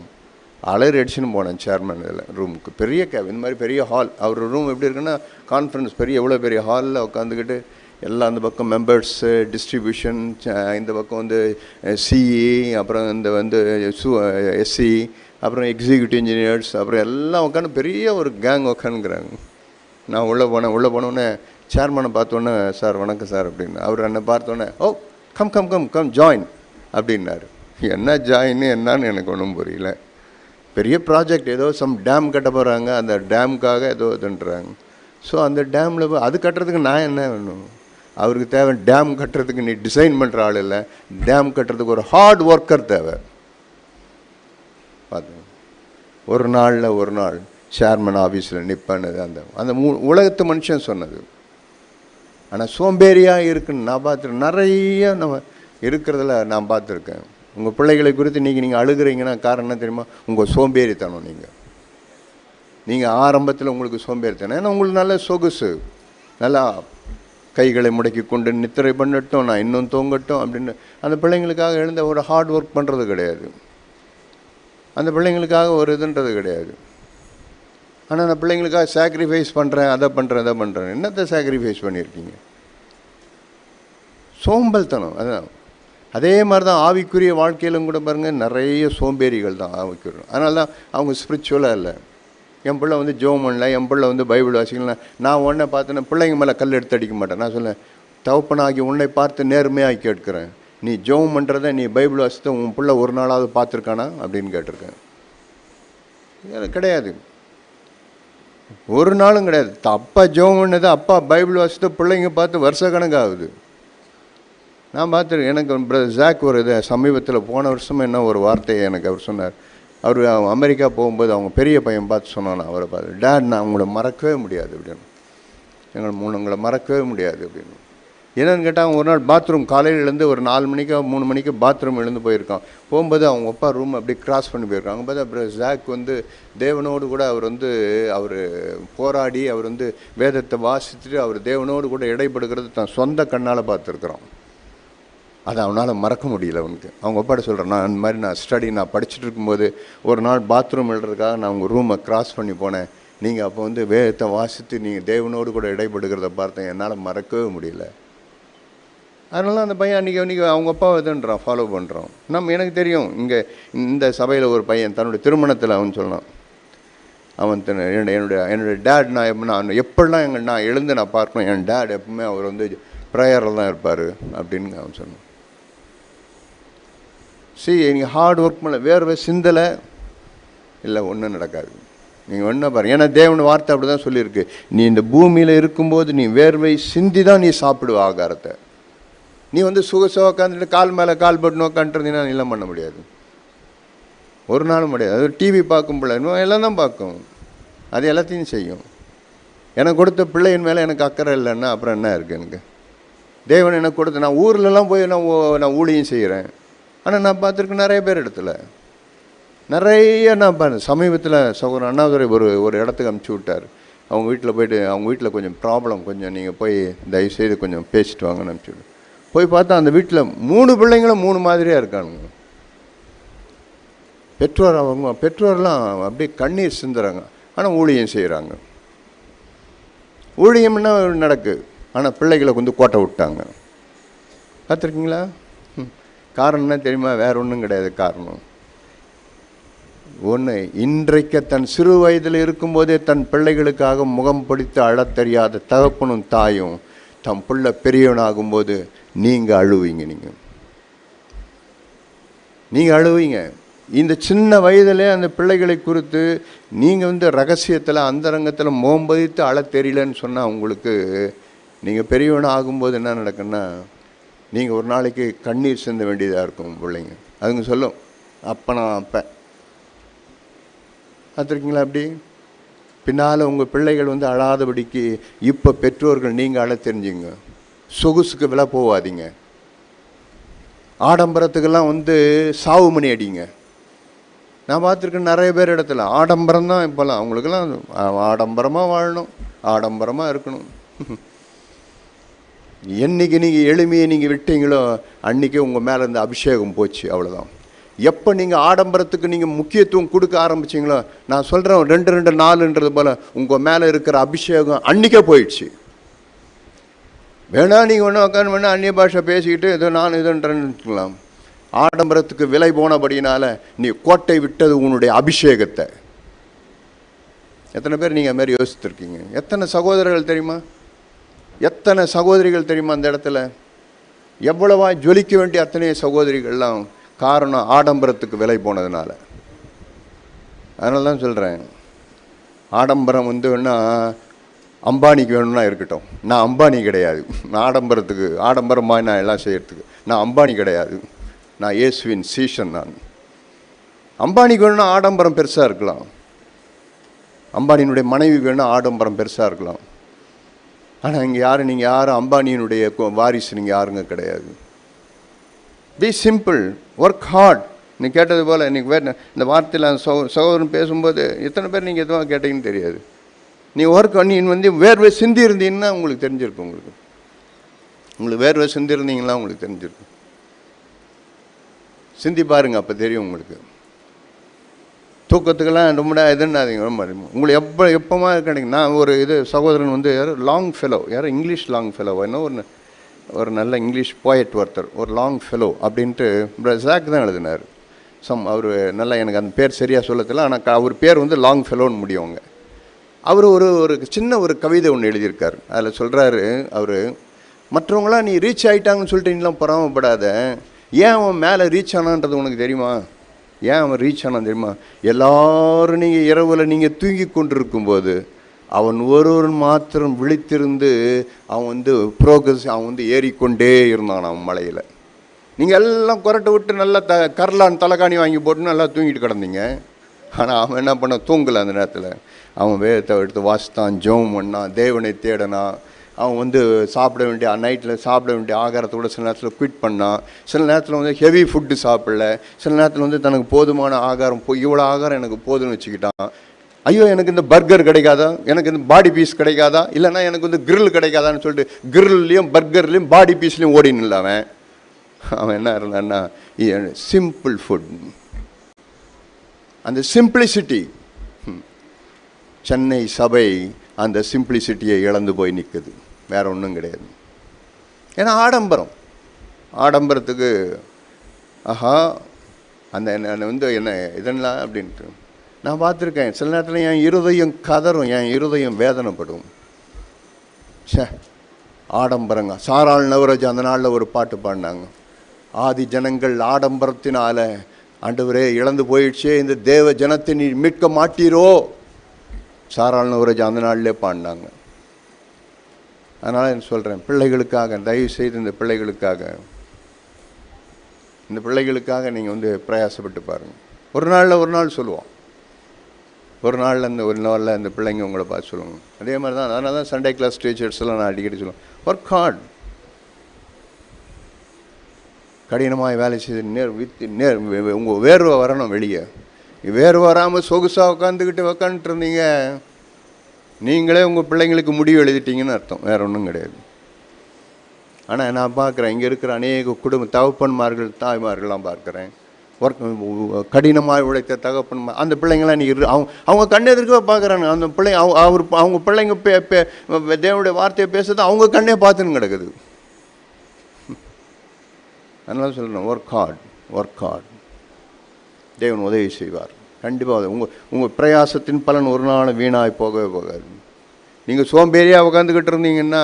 அலறி அடிச்சுன்னு போனேன் சேர்மன் இதில் ரூமுக்கு. பெரிய கேப், இந்த மாதிரி பெரிய ஹால். அவர் ரூம் எப்படி இருக்குன்னா கான்ஃபரன்ஸ் எவ்வளோ பெரிய ஹாலில் உட்காந்துக்கிட்டு எல்லாம் அந்த பக்கம் மெம்பர்ஸு, டிஸ்ட்ரிபியூஷன், இந்த பக்கம் சிஇ, அப்புறம் இந்த எஸ்சி, அப்புறம் எக்ஸிக்யூட்டிவ் இன்ஜினியர்ஸ், அப்புறம் எல்லாம் உட்காந்து பெரிய ஒரு கேங் உட்காந்துக்கிறாங்க. நான் உள்ளே போனோடனே சேர்மனை பார்த்தோன்னே, சார் வணக்கம் சார் அப்படின்னு. அவர் என்னை பார்த்தோன்னே, ஓ கம் ஜாயின் அப்படின்னாரு. என்ன ஜாயின்னு என்னான்னு எனக்கு ஒன்றும் புரியல. பெரிய ப்ராஜெக்ட், ஏதோ டேம் கட்ட போகிறாங்க, அந்த டேமுக்காக ஏதோ இதுன்றாங்க. ஸோ அந்த டேமில் அது கட்டுறதுக்கு நான் என்ன வேணும்? அவருக்கு தேவை டேம் கட்டுறதுக்கு நீ டிசைன் பண்ணுற ஆள் இல்லை, டேம் கட்டுறதுக்கு ஒரு ஹார்ட் ஒர்க்கர் தேவை. பார்த்து ஒரு நாள் சேர்மன் ஆஃபீஸில் நிற்பேன்னு அந்த உலகத்து மனுஷன் சொன்னது. ஆனால் சோம்பேறியாக இருக்குன்னு நான் பார்த்துருக்கேன். நிறைய நம்ம இருக்கிறதுல நான் பார்த்துருக்கேன். உங்கள் பிள்ளைகளை குறித்து நீங்கள் அழுகிறீங்கன்னா காரணம் என்ன தெரியுமா? உங்கள் சோம்பேறித்தனம். நீங்கள் ஆரம்பத்தில் உங்களுக்கு சோம்பேறித்தனம், ஏன்னா உங்களுக்கு நல்ல சொகுசு, நல்லா கைகளை முடக்கி கொண்டு நித்திரை பண்ணட்டும், நான் இன்னும் தூங்கட்டும் அப்படின்னு அந்த பிள்ளைங்களுக்காக எழுந்த ஒரு ஹார்ட் ஒர்க் பண்ணுறது கிடையாது. அந்த பிள்ளைங்களுக்காக ஒரு இதுன்றது கிடையாது. ஆனால் அந்த பிள்ளைங்களுக்காக சாக்ரிஃபைஸ் பண்ணுறேன், அதை பண்ணுறேன். என்னத்தை சாக்ரிஃபைஸ் பண்ணியிருக்கீங்க? சோம்பல்தனம். அதுதான். அதே மாதிரி தான் ஆவிக்குரிய வாழ்க்கையிலும் கூட பாருங்கள், நிறைய சோம்பேறிகள் தான் ஆவிக்குரிய. அதனால தான் அவங்க ஸ்பிரிச்சுவலாக இல்லை. என் பிள்ளை வந்து ஜோம் பண்ணல, என் பிள்ளை வந்து பைபிள் வாசிக்கலாம். நான் உடனே பார்த்தேன்னா பிள்ளைங்க மேலே கல் எடுத்து அடிக்க மாட்டேன். நான் சொல்லேன், தகப்பனாகி உன்னை பார்த்து நேர்மையாக கேட்கிறேன், நீ ஜோம் பண்ணுறத, நீ பைபிள் வாசித்த உன் பிள்ளை ஒரு நாளாவது பார்த்துருக்கானா அப்படின்னு கேட்டிருக்கேன். கிடையாது, ஒரு நாளும் கிடையாது. அப்பா ஜோம் பண்ணது, அப்பா பைபிள் வாசித்த பிள்ளைங்க பார்த்து வருஷ கணக்காகுது. நான் பார்த்துருக்கேன். எனக்கு பிரதர் ஜாக் ஒரு இது சமீபத்தில் போன வருஷம் என்ன ஒரு வார்த்தையை எனக்கு அவர் சொன்னார். அவர் அமெரிக்கா போகும்போது அவங்க பெரிய பையன் பார்த்து சொன்னான், அவரை பார்த்து, டேட் நான் உங்களை மறக்கவே முடியாது அப்படின்னு, உங்களை மறக்கவே முடியாது அப்படின்னு. என்னென்னு கேட்டால், அவங்க ஒரு நாள் பாத்ரூம் காலையில் எழுந்து ஒரு 4 மணிக்கோ 3 மணிக்கு பாத்ரூம் எழுந்து போயிருக்கான். போகும்போது அவங்க அப்பா ரூம் அப்படி கிராஸ் பண்ணி போயிருக்காங்க. பார்த்தா அப்புறம் ஜாக் வந்து தேவனோடு கூட அவர் போராடி அவர் வந்து வேதத்தை வாசித்துட்டு அவர் தேவனோடு கூட இடைப்படுகிறது தான் சொந்த கண்ணால் பார்த்துருக்குறோம். அதை அவனால் மறக்க முடியல அவனுக்கு. அவங்க அப்பாட்ட சொல்கிறேன், நான் அந்த மாதிரி நான் படிச்சுட்டு இருக்கும்போது ஒரு நாள் பாத்ரூம் எழுதுறதுக்காக நான் உங்கள் ரூமை கிராஸ் பண்ணி போனேன். நீங்கள் அப்போ வந்து வேதத்தை வாசித்து நீங்கள் தேவனோடு கூட இடைப்படுகிறத பார்த்தேன், என்னால் மறக்கவே முடியல. அதனால அந்த பையன் அன்றைக்கி அவங்க அப்பா இதுன்றான், ஃபாலோ பண்ணுறான். எனக்கு தெரியும், இங்கே இந்த சபையில் ஒரு பையன் தன்னுடைய திருமணத்தில் அவன் சொன்னான், அவன் என்னுடைய டேட் நான் எப்படிலாம் நான் எழுந்து நான் பார்க்கணும், என் டேட் எப்பவுமே அவர் வந்து ப்ரேயரில் தான் இருப்பார் அப்படின்னு அவன் சொன்னான். நீங்கள் ஹார்ட் ஒர்க் பண்ணல, வேர்வை சிந்தலை இல்லை, ஒன்றும் நடக்காது. நீங்கள் ஒன்றும் பாருங்கள், ஏன்னா தேவன் வார்த்தை அப்படி தான் சொல்லியிருக்கு, நீ இந்த பூமியில் இருக்கும்போது நீ வேர்வை சிந்தி தான் நீ சாப்பிடுவ ஆகாரத்தை. நீ வந்து சுகசோக உட்காந்துட்டு கால் மேலே கால் போட்டு நோக்கான்ட்டுருந்தீங்கன்னா எல்லாம் பண்ண முடியாது, ஒரு நாளும் முடியாது. அது டிவி பார்க்கும் பிள்ளை எல்லாம் தான் பார்க்கும், அது எல்லாத்தையும் செய்யும். எனக்கு கொடுத்த பிள்ளையின் மேலே எனக்கு அக்கறை இல்லைன்னா அப்புறம் என்ன இருக்குது எனக்கு? தேவன் எனக்கு கொடுத்த, நான் ஊர்லலாம் போய் நான் ஊழியம் செய்கிறேன். ஆனால் நான் பார்த்துருக்கேன் நிறைய பேர் இடத்துல நிறைய நான் சமீபத்தில் சகோதரன் அண்ணாதுரை ஒரு இடத்துக்கு அனுப்பிச்சி விட்டார். அவங்க வீட்டில் போய்ட்டு, அவங்க வீட்டில் கொஞ்சம் ப்ராப்ளம், கொஞ்சம் நீங்கள் போய் தயவுசெய்து கொஞ்சம் பேசிட்டு வாங்கன்னு அனுப்பிச்சி விட்டு போய் பார்த்தா அந்த வீட்டில் 3 பிள்ளைங்களும் 3 மாதிரியாக இருக்கானுங்க. பெற்றோர்லாம் அப்படியே கண்ணீர் சிந்துறாங்க, ஆனால் ஊழியம் செய்கிறாங்க. ஊழியம்னா நடக்கு, ஆனால் பிள்ளைகளை வந்து கோட்டை விட்டாங்க. பார்த்துருக்கீங்களா? காரணம் என்ன தெரியுமா? வேறு ஒன்றும் கிடையாது. காரணம் ஒன்று, இன்றைக்கு தன் சிறு வயதில் இருக்கும்போதே தன் பிள்ளைகளுக்காக முகம் பிடித்து அழத் தெரியாத தகப்பனும் தாயும் தன் பிள்ளை பெரியவனாகும்போது நீங்கள் அழுவீங்க. நீங்கள் அழுவீங்க. இந்த சின்ன வயதிலே அந்த பிள்ளைகளை குறித்து நீங்கள் வந்து ரகசியத்தில் அந்தரங்கத்தில் முகம் பதித்து அழத் தெரியலன்னு சொன்னால் உங்களுக்கு, நீங்கள் பெரியவனாக ஆகும்போது என்ன நடக்குன்னா, நீங்கள் ஒரு நாளைக்கு கண்ணீர் சிந்த வேண்டியதாக இருக்கும். பிள்ளைங்க அதுங்க சொல்லும், அப்போ நான் அப்போ பார்த்துருக்கீங்களா? அப்படி பின்னால் உங்கள் பிள்ளைகள் வந்து அழாதபடிக்கு இப்போ பெற்றோர்கள் நீங்கள் அழ தெரிஞ்சுங்க. சொகுசுக்கு விலை போகாதீங்க, ஆடம்பரத்துக்கெல்லாம் வந்து சாவு மணி அடிங்க. நான் பார்த்துருக்கேன் நிறைய பேர் இடத்துல ஆடம்பரம் தான் இப்போல்லாம். அவங்களுக்கெல்லாம் ஆடம்பரமாக வாழணும், ஆடம்பரமாக இருக்கணும். என்னைக்கு நீங்கள் எளிமையை நீங்கள் விட்டீங்களோ அன்றைக்கே உங்கள் மேலே இருந்த அபிஷேகம் போச்சு, அவ்வளோதான். எப்போ நீங்கள் ஆடம்பரத்துக்கு நீங்கள் முக்கியத்துவம் கொடுக்க ஆரம்பிச்சிங்களோ, நான் சொல்கிறேன் 2 4ன்றது போல் உங்கள் மேலே இருக்கிற அபிஷேகம் அன்றைக்கே போயிடுச்சு. வேணா நீங்கள் ஒன்று உட்காந்து வேணா அந்நிய பாஷை பேசிக்கிட்டு ஏதோ நான் இதுன்றேன்னு வச்சுக்கலாம். ஆடம்பரத்துக்கு விலை போனபடினால நீ கோட்டை விட்டது உன்னுடைய அபிஷேகத்தை. எத்தனை பேர் நீங்கள் அது மாதிரி யோசித்துருக்கீங்க? எத்தனை சகோதரர்கள் தெரியுமா, எத்தனை சகோதரிகள் தெரியுமா அந்த இடத்துல? எவ்வளவா ஜொலிக்க வேண்டிய அத்தனை சகோதரிகள்லாம் காரணம் ஆடம்பரத்துக்கு விலை போனதுனால. அதனால தான் சொல்கிறேன், ஆடம்பரம் வந்து வேணா அம்பானிக்கு வேணும்னா இருக்கட்டும், நான் அம்பானி கிடையாது. நான் ஆடம்பரமாக நான் எல்லாம் செய்கிறதுக்கு நான் அம்பானி கிடையாது. நான் இயேசுவின் சீஷன். நான் அம்பானிக்கு வேணும்னா ஆடம்பரம் பெருசாக இருக்கலாம், அம்பானியினுடைய மனைவி வேணும்னா ஆடம்பரம் பெருசாக இருக்கலாம். ஆனால் நீங்கள் யாரும் அம்பானியினுடைய வாரிசு நீங்கள் யாருங்க கிடையாது. Be simple, work hard. நீ கேட்டது போல் இன்றைக்கி வேறு இந்த வார்த்தையில் சகோதரன் பேசும்போது எத்தனை பேர் நீங்கள் எதுவாக கேட்டீங்கன்னு தெரியாது. நீ ஒர்க் நீ வந்து வேர்வை சிந்தி இருந்தீங்கன்னா உங்களுக்கு தெரிஞ்சிருக்கும். உங்களுக்கு வேர்வை சிந்தி இருந்தீங்கன்னா உங்களுக்கு தெரிஞ்சிருக்கும். சிந்தி பாருங்கள், அப்போ தெரியும் உங்களுக்கு. தூக்கத்துக்கெல்லாம் ரொம்ப இதுன்னாதீங்க. ரொம்ப உங்களுக்கு எப்போமா கிடைக்கும். நான் ஒரு சகோதரன் வந்து யாரும் லாங் ஃபெலோ, யாரும் இங்கிலீஷ் லாங் ஃபெலோ என்ன ஒன்று ஒரு நல்ல இங்கிலீஷ் போயட் ஒருத்தர், ஒரு லாங் ஃபெலோ அப்படின்ட்டு ஜாக் தான் எழுதினார். அவர் நல்லா எனக்கு அந்த பேர் சரியாக சொல்லத்தில்லை, ஆனால் அவர் பேர் வந்து லாங் ஃபெலோன்னு முடியுங்க. அவர் ஒரு சின்ன ஒரு கவிதை ஒன்று எழுதியிருக்கார். அதில் சொல்கிறாரு அவர், மற்றவங்களாம் நீ ரீச் ஆகிட்டாங்கன்னு சொல்லிட்டு நீலாம் பொறாமப்படாத, ஏன் அவன் மேலே ரீச் ஆனான்றது உனக்கு தெரியுமா? ஏன் அவன் ரீச் ஆனான் தெரியுமா? எல்லாரும் நீங்கள் இரவில் நீங்கள் தூங்கி கொண்டிருக்கும்போது அவன் ஒருவன் மாத்திரம் விழித்திருந்து அவன் வந்து அவன் வந்து ஏறிக்கொண்டே இருந்தான் அவன் மலையில். நீங்கள் எல்லாம் குரட்டை விட்டு நல்லா கரலான் தலைகாணி வாங்கி போட்டு நல்லா தூங்கிட்டு கிடந்தீங்க. ஆனால் அவன் என்ன பண்ண, தூங்கலை. அந்த நேரத்தில் அவன் வேதத்தை எடுத்து வாசித்தான், ஜெபம் பண்ணான், தேவனை தேடினான். அவன் வந்து சாப்பிட வேண்டிய நைட்டில் சாப்பிட வேண்டிய ஆகாரத்தோட சில நேரத்தில் குவிட் பண்ணான். சில நேரத்தில் வந்து ஹெவி ஃபுட்டு சாப்பிடல. சில நேரத்தில் வந்து தனக்கு போதுமான ஆகாரம், இவ்வளோ ஆகாரம் எனக்கு போதும்னு வச்சுக்கிட்டான். ஐயோ எனக்கு இந்த பர்கர் கிடைக்காதா, எனக்கு இந்த பாடி பீஸ் கிடைக்காதா, இல்லைன்னா எனக்கு வந்து கிரில் கிடைக்காதான்னு சொல்லிட்டு கிரில்லையும் பர்கர்லேயும் பாடி பீஸ்லையும் ஓடின்னு இல்லை அவன் என்ன இருந்தான்னா சிம்பிள் ஃபுட். அந்த சிம்பிளிசிட்டி, சென்னை சபை அந்த சிம்பிளிசிட்டியை இழந்து போய் நிற்குது, வேற ஒன்றும் கிடையாது. ஏன்னா ஆடம்பரத்துக்கு ஆஹா அந்த வந்து என்ன இதெல்லாம் அப்படின்ட்டு நான் பார்த்துருக்கேன். சில நேரத்தில் என் இருதயம் கதறும், என் இருதயம் வேதனைப்படும். ஆடம்பரங்க. சாராள் நவராஜ் அந்த நாளில் ஒரு பாட்டு பாடினாங்க, ஆதி ஜனங்கள் ஆடம்பரத்தினால ஆண்டவரே இழந்து போயிடுச்சே, இந்த தேவ ஜனத்தை நீ மீட்க மாட்டீரோ. சாராள் நவராஜ் அந்த நாளிலே பாடினாங்க. அதனால் நான் சொல்கிறேன், பிள்ளைகளுக்காக தயவு செய்து இந்த பிள்ளைகளுக்காக நீங்கள் வந்து பிரயாசப்பட்டு பாருங்கள். ஒரு நாள் சொல்லுவோம், ஒரு நாளில் அந்த பிள்ளைங்க உங்களை பார்த்து சொல்லுவாங்க. அதே மாதிரி தான். அதனால தான் சண்டே கிளாஸ் டீச்சர்ஸ்லாம் நான் அடிக்கடி சொல்லுவேன், ஒர்க் ஹார்ட். கடினமாக வேலை செய்து உங்கள் வேர்வை வரணும் வெளியே. வேர்வை வராமல் சொகுசாக உட்காந்துட்டு இருந்தீங்க, நீங்களே உங்கள் பிள்ளைங்களுக்கு முடிவு எழுதிட்டீங்கன்னு அர்த்தம், வேறு ஒன்றும் கிடையாது. ஆனால் நான் பார்க்குறேன், இங்கே இருக்கிற அநேக தகப்பன்மார்கள் தாய்மார்கள்லாம் பார்க்குறேன், கடினமாக உழைத்த தகப்பன்மார், அந்த பிள்ளைங்களாம் இன்றைக்கி அவங்க கண்ணு எதிர்க்க பார்க்குறாங்க. அந்த பிள்ளைங்க அவங்க பிள்ளைங்க தேவனுடைய வார்த்தையை பேசுறது அவங்க கண்ணே பார்த்துன்னு கிடக்குது. அதனால சொல்கிறேன், ஒர்க் ஹார்ட். தேவன் உதவி செய்வார் கண்டிப்பாக. உங்கள் பிரயாசத்தின் பலன் ஒரு நாள் வீணாய் போகவே போகாது. நீங்கள் சோம்பேறியாக உட்காந்துக்கிட்டு இருந்தீங்கன்னா,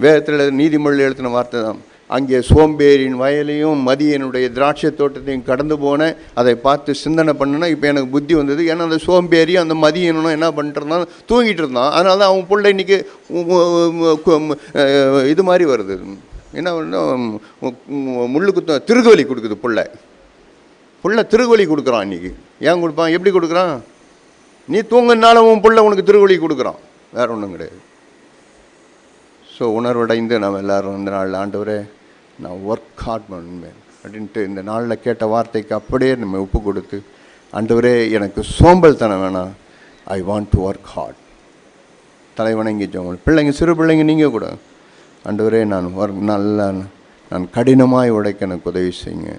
வேதத்தில் நீதிமொழியில் எழுத்தின வார்த்தை தான், அங்கே சோம்பேறியின் வயலையும் மதியனுடைய திராட்சை தோட்டத்தையும் கடந்து போனேன், அதை பார்த்து சிந்தனை பண்ணினா இப்போ எனக்கு புத்தி வந்தது. ஏன்னா அந்த சோம்பேறி அந்த மதியனும் என்ன பண்ணிட்டு இருந்தான், தூங்கிட்டு இருந்தான். அதனால தான் அவன் பிள்ளை இன்றைக்கி இது மாதிரி வருது. என்ன முள்ளுக்கு திருகுவலி கொடுக்குது புள்ள திருகுவலி கொடுக்குறான். இன்றைக்கி ஏன் கொடுப்பான், எப்படி கொடுக்குறான்? நீ தூங்குனால உன் புள்ள உனக்கு திருகுவலி கொடுக்குறான், வேற ஒன்றும் கிடையாது. ஸோ உணர்வடைந்து நம்ம எல்லோரும் இந்த நாளில், ஆண்டவரே நான் ஒர்க் ஹார்ட் பண்ணுவேன் அப்படின்ட்டு இந்த நாளில் கேட்ட வார்த்தைக்கு அப்படியே நம்ம ஒப்பு கொடுத்து, ஆண்டவரே எனக்கு சோம்பல் தனம் வேணாம், I want to work hard. தலைவணங்கி ஜெபம். பிள்ளைங்க, சிறு பிள்ளைங்க நீங்கள் கூட, ஆண்டவரே நான் கடினமாய் உழைக்க எனக்கு உதவி செய்யுங்க,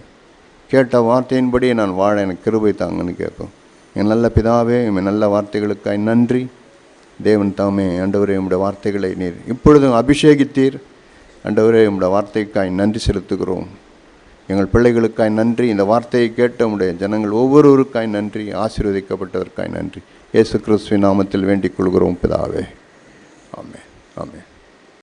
கேட்ட வார்த்தையின்படி நான் வாழ எனக்கு கிருபை தாங்கன்னு கேட்போம். என் நல்ல பிதாவே, என் நல்ல வார்த்தைகளுக்காய் நன்றி. தேவன் தாமே ஆண்டவரே உம்முடைய வார்த்தைகளை நீர் இப்பொழுதும் அபிஷேகித்தீர். ஆண்டவரே உம்முடைய வார்த்தைக்காய் நன்றி செலுத்துகிறோம். எங்கள் பிள்ளைகளுக்காய் நன்றி. இந்த வார்த்தையை கேட்ட உம்முடைய ஜனங்கள் ஒவ்வொருவருக்காய் நன்றி. ஆசீர்வதிக்கப்பட்டதற்காய் நன்றி. இயேசு கிறிஸ்துவின் நாமத்தில் வேண்டிக் கொள்கிறோம் பிதாவே. ஆமென். ஆமென்.